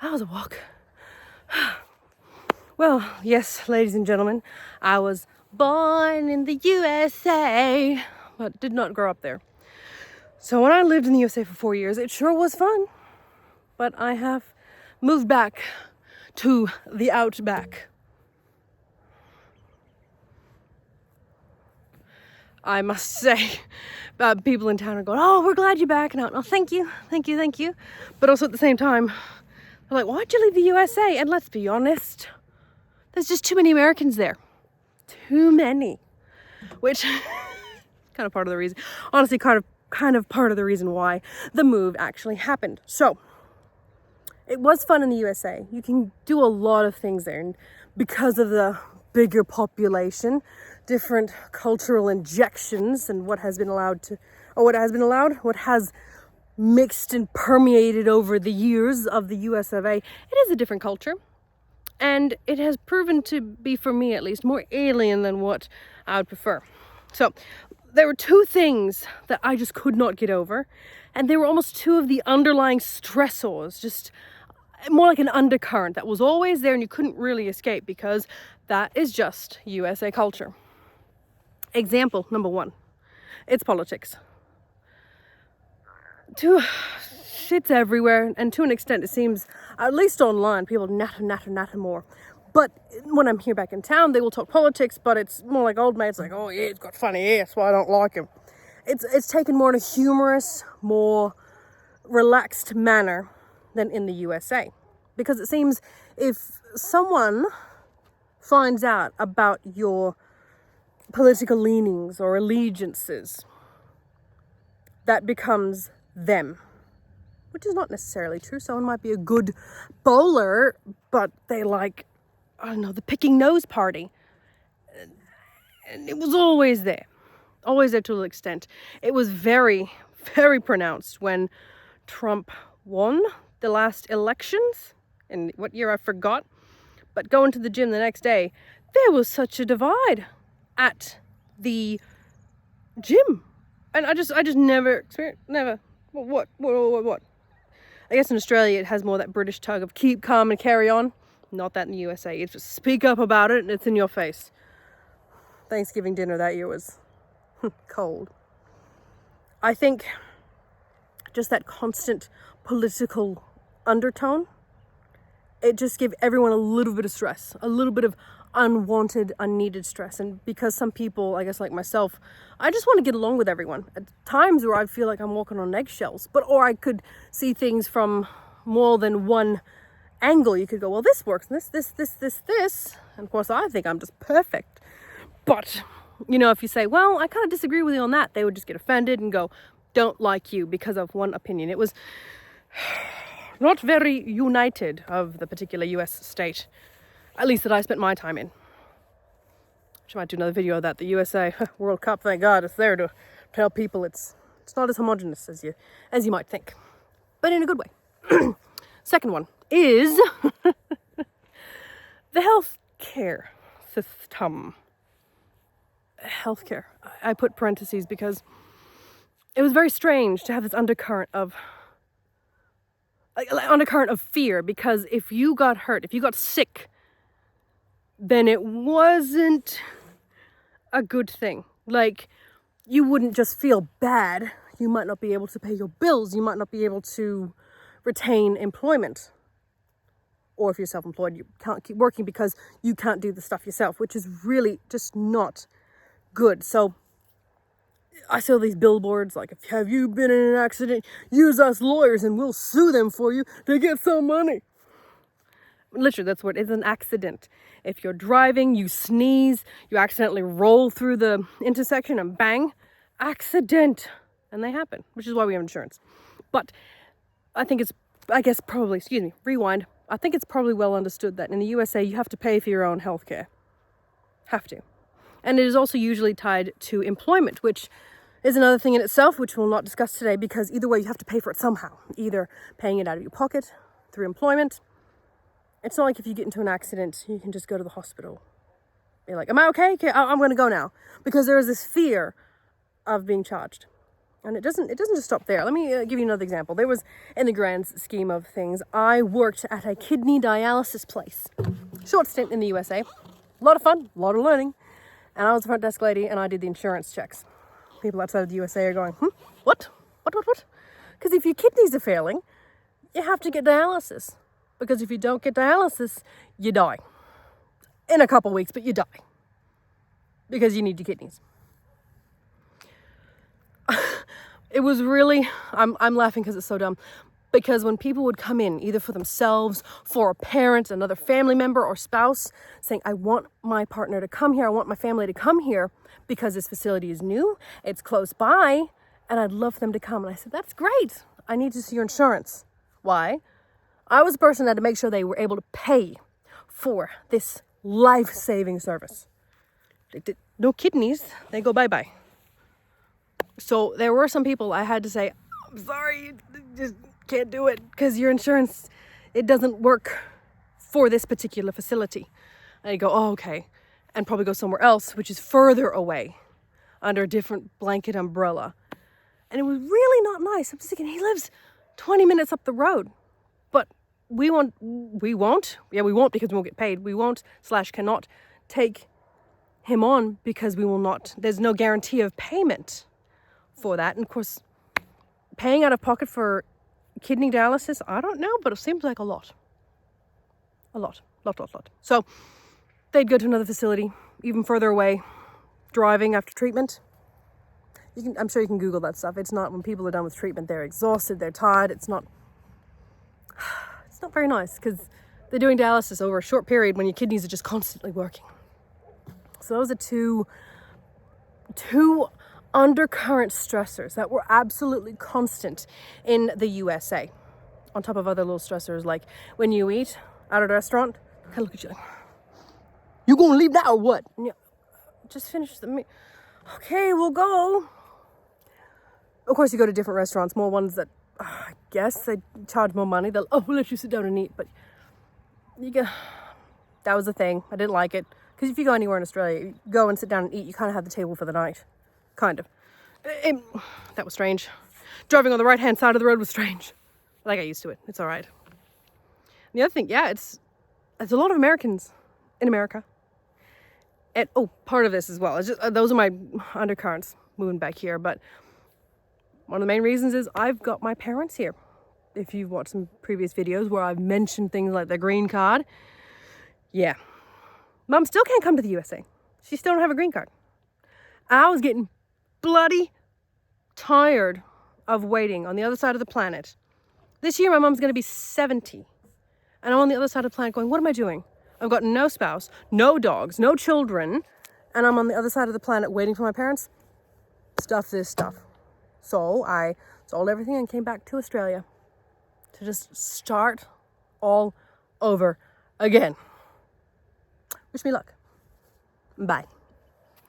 That was a walk. Well, yes, ladies and gentlemen, I was born in the USA, but did not grow up there. So when I lived in the USA for 4 years, it sure was fun. But I have moved back to the Outback. I must say, people in town are going, "Oh, we're glad you're back." And I'm, "Oh, thank you, thank you, thank you." But also at the same time, they're like, "Why'd you leave the USA?" And let's be honest, there's just too many Americans there. Too many. Which kind of part of the reason, honestly, kind of part of the reason why the move actually happened. So it was fun in the USA. You can do a lot of things there, and because of the bigger population, different cultural injections, and what has mixed and permeated over the years of the US of A, it is a different culture. And it has proven to be, for me at least, more alien than what I would prefer. So there were two things that I just could not get over, and they were almost two of the underlying stressors, just more like an undercurrent that was always there and you couldn't really escape, because that is just USA culture. Example number one, it's politics. Shit's everywhere, and to an extent it seems, at least online, people natter more. But when I'm here back in town, they will talk politics, but it's more like old mates, like, "Oh yeah, he's got funny ass, well I don't like him." It's taken more in a humorous, more relaxed manner than in the USA. Because it seems if someone finds out about your political leanings or allegiances, that becomes them. Which is not necessarily true. Someone might be a good bowler, but they like, I don't know, the picking nose party. And it was always there to an extent. It was very, very pronounced when Trump won the last elections. In what year, I forgot. But going to the gym the next day, there was such a divide at the gym. And I just never experienced, never. What? I guess in Australia it has more that British tug of keep calm and carry on. Not that in the USA. It's just speak up about it and it's in your face. Thanksgiving dinner that year was cold. I think just that constant political undertone, it just gave everyone a little bit of stress, a little bit of unwanted, unneeded stress. And because some people, I guess like myself, I just want to get along with everyone. At times where I feel like I'm walking on eggshells, or I could see things from more than one angle. You could go, well, this works, and this. And of course, I think I'm just perfect. But, if you say, well, I kind of disagree with you on that, they would just get offended and go, don't like you because of one opinion. It was not very united of the particular US state, at least that I spent my time in. I might do another video of that. The USA World Cup, thank God, it's there to tell people it's not as homogenous as you might think, but in a good way. Second one is the healthcare system. Healthcare. I put parentheses because it was very strange to have this undercurrent of fear, because if you got hurt, if you got sick, then it wasn't a good thing. Like, you wouldn't just feel bad. You might not be able to pay your bills. You might not be able to retain employment. Or if you're self-employed, you can't keep working because you can't do the stuff yourself, which is really just not good. So I saw these billboards like, have you been in an accident? Use us lawyers and we'll sue them for you to get some money. Literally, that's what it is, an accident. If you're driving, you sneeze, you accidentally roll through the intersection and bang, accident. And they happen, which is why we have insurance. But I think it's probably well understood that in the USA, you have to pay for your own healthcare. Have to. And it is also usually tied to employment, which is another thing in itself, which we'll not discuss today, because either way, you have to pay for it somehow. Either paying it out of your pocket through employment. It's not like if you get into an accident, you can just go to the hospital. You're like, am I okay? Okay, I'm going to go now. Because there is this fear of being charged. And it doesn't just stop there. Let me give you another example. There was, in the grand scheme of things, I worked at a kidney dialysis place. Short stint in the USA. A lot of fun, a lot of learning. And I was the front desk lady and I did the insurance checks. People outside of the USA are going, what? What? Because if your kidneys are failing, you have to get dialysis. Because if you don't get dialysis, you die. In a couple weeks, but you die. Because you need your kidneys. It was really, I'm laughing because it's so dumb. Because when people would come in, either for themselves, for a parent, another family member or spouse, saying, I want my partner to come here, I want my family to come here because this facility is new, it's close by, and I'd love for them to come. And I said, that's great. I need to see your insurance. Why? I was the person that had to make sure they were able to pay for this life-saving service. No kidneys, they go bye-bye. So there were some people I had to say, I'm sorry, just can't do it because your insurance, it doesn't work for this particular facility. And you go, oh, okay. And probably go somewhere else, which is further away under a different blanket umbrella. And it was really not nice. I'm just thinking, he lives 20 minutes up the road. But we won't because we won't get paid. We won't / cannot take him on because we will not, there's no guarantee of payment for that. And of course, paying out of pocket for kidney dialysis, I don't know, but it seems like a lot. A lot. So they'd go to another facility, even further away, driving after treatment. I'm sure you can Google that stuff. It's not, when people are done with treatment, they're exhausted, they're tired. It's not very nice because they're doing dialysis over a short period when your kidneys are just constantly working. So those are two undercurrent stressors that were absolutely constant in the USA. On top of other little stressors like when you eat out at a restaurant, they kind of look at you like, you gonna leave that or what? And just finish the meal. Okay, we'll go. Of course, you go to different restaurants, more ones that I guess they charge more money. They'll, we'll let you sit down and eat. But that was the thing. I didn't like it. Because if you go anywhere in Australia, you go and sit down and eat, you kind of have the table for the night. Kind of. That was strange. Driving on the right-hand side of the road was strange. But I got used to it. It's all right. And the other thing, it's a lot of Americans in America. And, part of this as well. It's just, those are my undercurrents moving back here. But one of the main reasons is I've got my parents here. If you've watched some previous videos where I've mentioned things like the green card. Yeah. Mom still can't come to the USA. She still don't have a green card. I was getting bloody tired of waiting on the other side of the planet. This year my mom's going to be 70. And I'm on the other side of the planet going, what am I doing? I've got no spouse, no dogs, no children. And I'm on the other side of the planet waiting for my parents. Stuff. So I sold everything and came back to Australia to just start all over again. Wish me luck. Bye.